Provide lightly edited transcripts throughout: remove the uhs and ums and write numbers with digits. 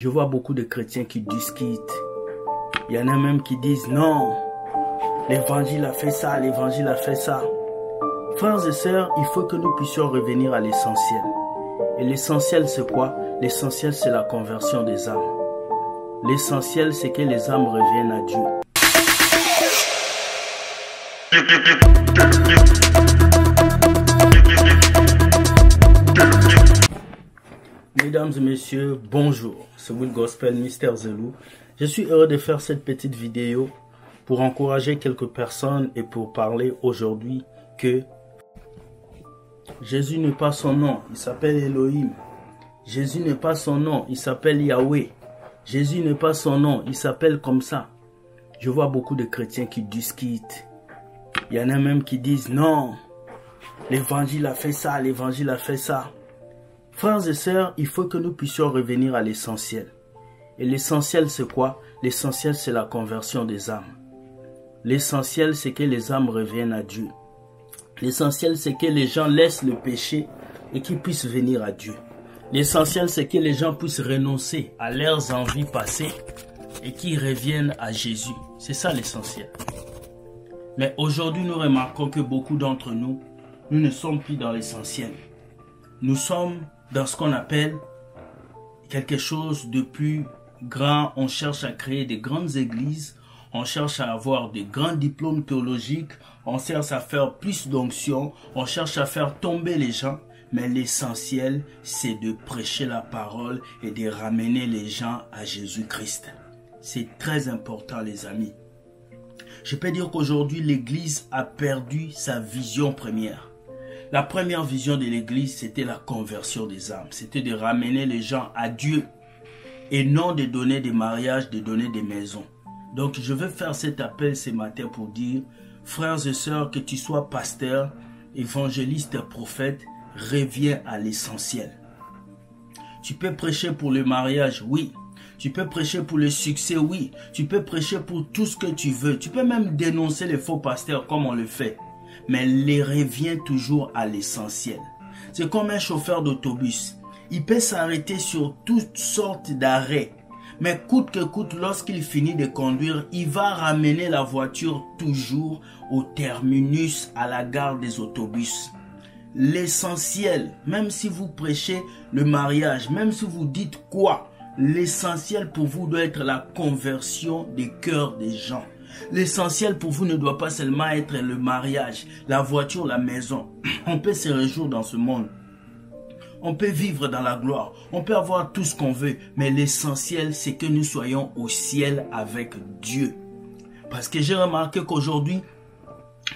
Je vois beaucoup de chrétiens qui discutent. Il y en a même qui disent non, l'évangile a fait ça, l'évangile a fait ça. Frères et sœurs, il faut que nous puissions revenir à l'essentiel. Et l'essentiel c'est quoi? L'essentiel c'est la conversion des âmes. L'essentiel c'est que les âmes reviennent à Dieu. Mesdames et messieurs, bonjour, c'est Will Gospel, Mr. Zelou. Je suis heureux de faire cette petite vidéo pour encourager quelques personnes et pour parler aujourd'hui que Jésus n'est pas son nom, il s'appelle Elohim. Jésus n'est pas son nom, il s'appelle Yahweh. Jésus n'est pas son nom, il s'appelle comme ça. Je vois beaucoup de chrétiens qui discutent. Il y en a même qui disent non, l'évangile a fait ça, l'évangile a fait ça. Frères et sœurs, il faut que nous puissions revenir à l'essentiel. Et l'essentiel c'est quoi? L'essentiel c'est la conversion des âmes. L'essentiel c'est que les âmes reviennent à Dieu. L'essentiel c'est que les gens laissent le péché et qu'ils puissent venir à Dieu. L'essentiel c'est que les gens puissent renoncer à leurs envies passées et qu'ils reviennent à Jésus. C'est ça l'essentiel. Mais aujourd'hui nous remarquons que beaucoup d'entre nous, nous ne sommes plus dans l'essentiel. Nous sommes dans ce qu'on appelle quelque chose de plus grand. On cherche à créer des grandes églises, on cherche à avoir des grands diplômes théologiques, on cherche à faire plus d'onction, on cherche à faire tomber les gens. Mais l'essentiel, c'est de prêcher la parole et de ramener les gens à Jésus-Christ. C'est très important, les amis. Je peux dire qu'aujourd'hui, l'Église a perdu sa vision première. La première vision de l'Église, c'était la conversion des âmes. C'était de ramener les gens à Dieu et non de donner des mariages, de donner des maisons. Donc, je veux faire cet appel ce matin pour dire, frères et sœurs, que tu sois pasteur, évangéliste, prophète, reviens à l'essentiel. Tu peux prêcher pour le mariage, oui. Tu peux prêcher pour le succès, oui. Tu peux prêcher pour tout ce que tu veux. Tu peux même dénoncer les faux pasteurs comme on le fait. Mais les revient toujours à l'essentiel. C'est comme un chauffeur d'autobus. Il peut s'arrêter sur toutes sortes d'arrêts. Mais coûte que coûte, lorsqu'il finit de conduire, il va ramener la voiture toujours au terminus, à la gare des autobus. L'essentiel, même si vous prêchez le mariage, même si vous dites quoi, l'essentiel pour vous doit être la conversion des cœurs des gens. L'essentiel pour vous ne doit pas seulement être le mariage, la voiture, la maison. On peut se réjouir dans ce monde. On peut vivre dans la gloire. On peut avoir tout ce qu'on veut. Mais l'essentiel, c'est que nous soyons au ciel avec Dieu. Parce que j'ai remarqué qu'aujourd'hui,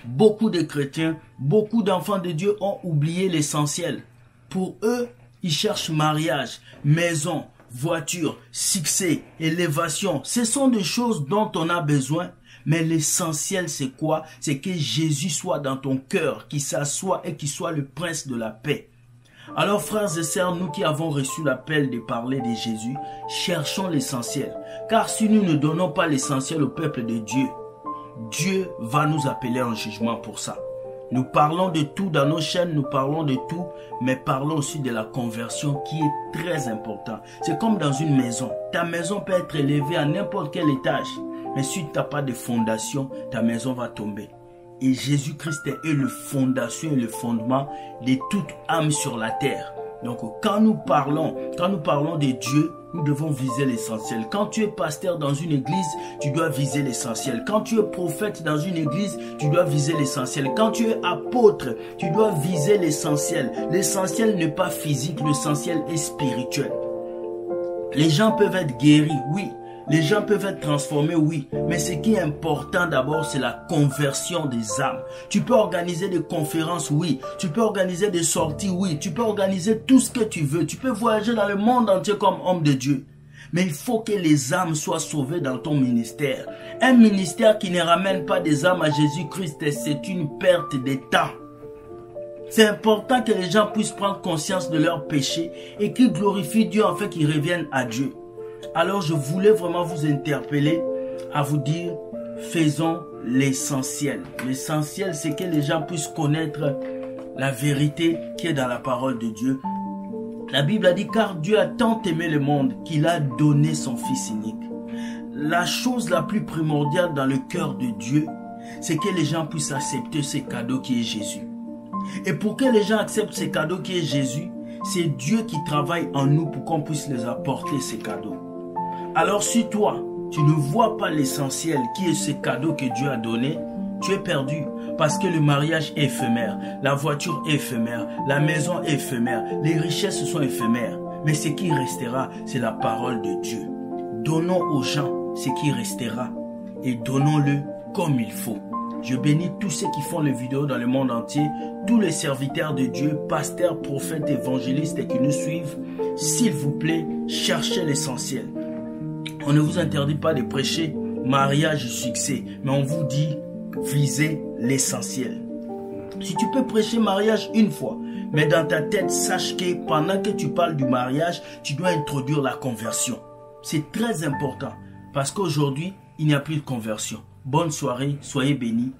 beaucoup de chrétiens, beaucoup d'enfants de Dieu ont oublié l'essentiel. Pour eux, ils cherchent mariage, maison, voiture, succès, élévation. Ce sont des choses dont on a besoin. Mais l'essentiel c'est quoi? C'est que Jésus soit dans ton cœur, qu'il s'assoie et qu'il soit le prince de la paix. Alors frères et sœurs, nous qui avons reçu l'appel de parler de Jésus, cherchons l'essentiel. Car si nous ne donnons pas l'essentiel au peuple de Dieu, Dieu va nous appeler en jugement pour ça. Nous parlons de tout dans nos chaînes, nous parlons de tout, mais parlons aussi de la conversion qui est très important. C'est comme dans une maison. Ta maison peut être élevée à n'importe quel étage. Mais si tu n'as pas de fondation, ta maison va tomber. Et Jésus-Christ est le fondation et le fondement de toute âme sur la terre. Donc quand nous parlons de Dieu, nous devons viser l'essentiel. Quand tu es pasteur dans une église, tu dois viser l'essentiel. Quand tu es prophète dans une église, tu dois viser l'essentiel. Quand tu es apôtre, tu dois viser l'essentiel. L'essentiel n'est pas physique, l'essentiel est spirituel. Les gens peuvent être guéris, oui. Les gens peuvent être transformés, oui. Mais ce qui est important d'abord, c'est la conversion des âmes. Tu peux organiser des conférences, oui. Tu peux organiser des sorties, oui. Tu peux organiser tout ce que tu veux. Tu peux voyager dans le monde entier comme homme de Dieu. Mais il faut que les âmes soient sauvées dans ton ministère. Un ministère qui ne ramène pas des âmes à Jésus-Christ, c'est une perte de temps. C'est important que les gens puissent prendre conscience de leurs péchés et qu'ils glorifient Dieu afin qu'ils reviennent à Dieu. Alors je voulais vraiment vous interpeller à vous dire, faisons l'essentiel. L'essentiel, c'est que les gens puissent connaître la vérité qui est dans la parole de Dieu. La Bible a dit car Dieu a tant aimé le monde qu'il a donné son Fils unique. La chose la plus primordiale dans le cœur de Dieu, c'est que les gens puissent accepter ce cadeau qui est Jésus. Et pour que les gens acceptent ce cadeau qui est Jésus, c'est Dieu qui travaille en nous pour qu'on puisse les apporter ces cadeaux. Alors si toi, tu ne vois pas l'essentiel qui est ce cadeau que Dieu a donné, tu es perdu. Parce que le mariage est éphémère, la voiture est éphémère, la maison est éphémère, les richesses sont éphémères. Mais ce qui restera, c'est la parole de Dieu. Donnons aux gens ce qui restera et donnons-le comme il faut. Je bénis tous ceux qui font les vidéos dans le monde entier, tous les serviteurs de Dieu, pasteurs, prophètes, évangélistes qui nous suivent. S'il vous plaît, cherchez l'essentiel. On ne vous interdit pas de prêcher mariage et succès, mais on vous dit visez l'essentiel. Si tu peux prêcher mariage une fois, mais dans ta tête, sache que pendant que tu parles du mariage, tu dois introduire la conversion. C'est très important parce qu'aujourd'hui, il n'y a plus de conversion. Bonne soirée, soyez bénis.